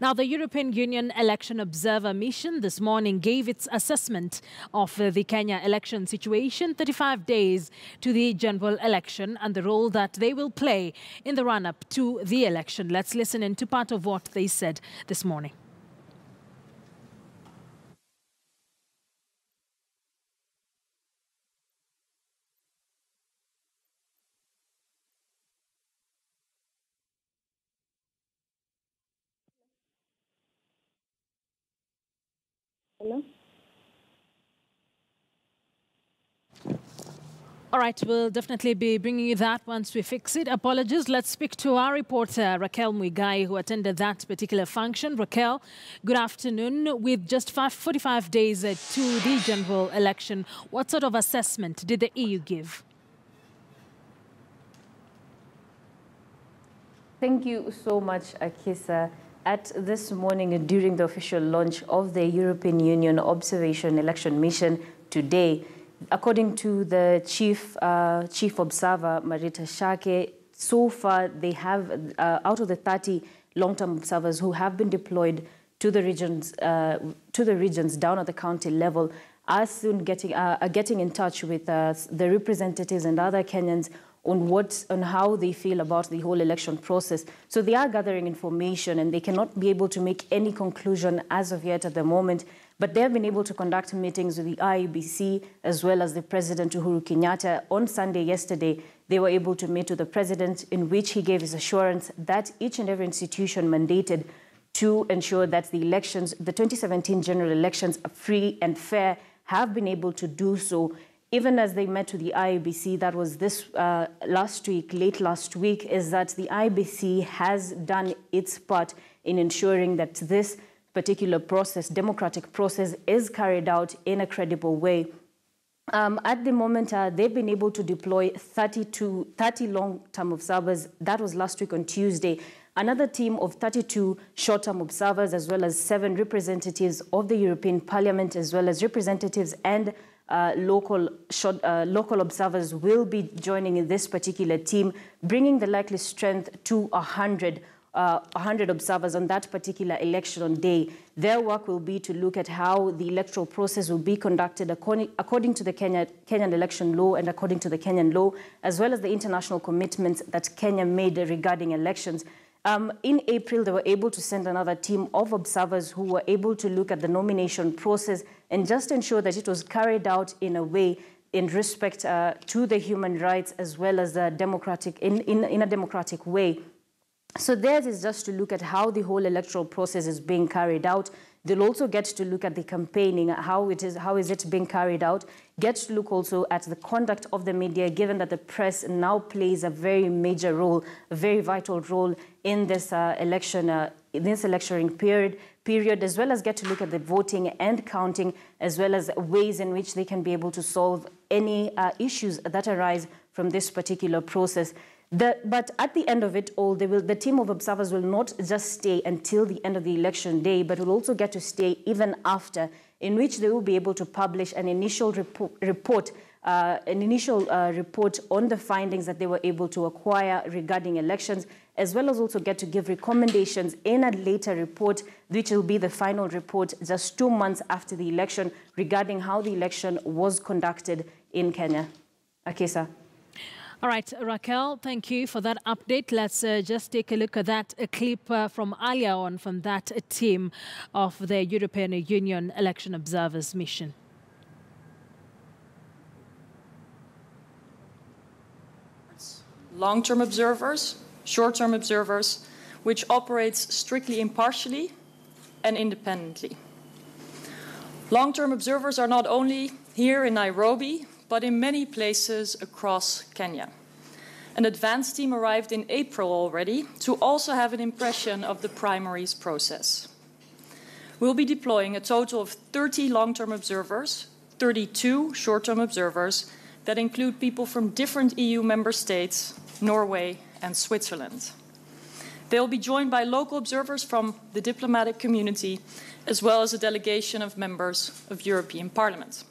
Now, the European Union Election Observer Mission this morning gave its assessment of the Kenya election situation 35 days to the general election and the role that they will play in the run-up to the election. Let's listen into part of what they said this morning. Hello? All right, we'll definitely be bringing you that once we fix it. Apologies. Let's speak to our reporter, Raquel Muigai, who attended that particular function. Raquel, good afternoon. With just 45 days to the general election, what sort of assessment did the EU give? Thank you so much, Akisa. At this morning, during the official launch of the European Union Observation Election Mission today, according to the chief observer, Marita Shake, so far they have, out of the 30 long-term observers who have been deployed to the regions down at the county level, are soon getting in touch with the representatives and other Kenyans on how they feel about the whole election process. So they are gathering information and they cannot be able to make any conclusion as of yet at the moment, but they have been able to conduct meetings with the IEBC as well as the President Uhuru Kenyatta. On Sunday yesterday, they were able to meet with the President, in which he gave his assurance that each and every institution mandated to ensure that the elections, the 2017 general elections, are free and fair, have been able to do so. Even as they met with the IEBC, that was this late last week, is that the IEBC has done its part in ensuring that this particular process, democratic process, is carried out in a credible way. At the moment, they've been able to deploy 30 long-term observers. That was last week on Tuesday. Another team of 32 short-term observers, as well as 7 representatives of the European Parliament, as well as representatives and local observers will be joining in this particular team, bringing the likely strength to 100 observers on that particular election day. Their work will be to look at how the electoral process will be conducted according to the Kenyan election law and according to the Kenyan law, as well as the international commitments that Kenya made regarding elections. In April, they were able to send another team of observers who were able to look at the nomination process and just ensure that it was carried out in a way in respect to the human rights as well as the democratic, in a democratic way. So theirs is just to look at how the whole electoral process is being carried out. They'll also get to look at the campaigning, how is it being carried out, get to look also at the conduct of the media, given that the press now plays a very major role, a very vital role in this electioning period, as well as get to look at the voting and counting, as well as ways in which they can be able to solve any issues that arise from this particular process. But at the end of it all, the team of observers will not just stay until the end of the election day, but will also get to stay even after, in which they will be able to publish an initial report on the findings that they were able to acquire regarding elections, as well as also get to give recommendations in a later report, which will be the final report just 2 months after the election regarding how the election was conducted in Kenya. Akisa. All right, Raquel, thank you for that update. Let's just take a look at that clip from earlier on from that team of the European Union Election Observers Mission. Long-term observers, short-term observers, which operates strictly impartially and independently. Long-term observers are not only here in Nairobi, but in many places across Kenya. An advanced team arrived in April already to also have an impression of the primaries process. We'll be deploying a total of 30 long-term observers, 32 short-term observers that include people from different EU member states, Norway and Switzerland. They'll be joined by local observers from the diplomatic community, as well as a delegation of members of European Parliament.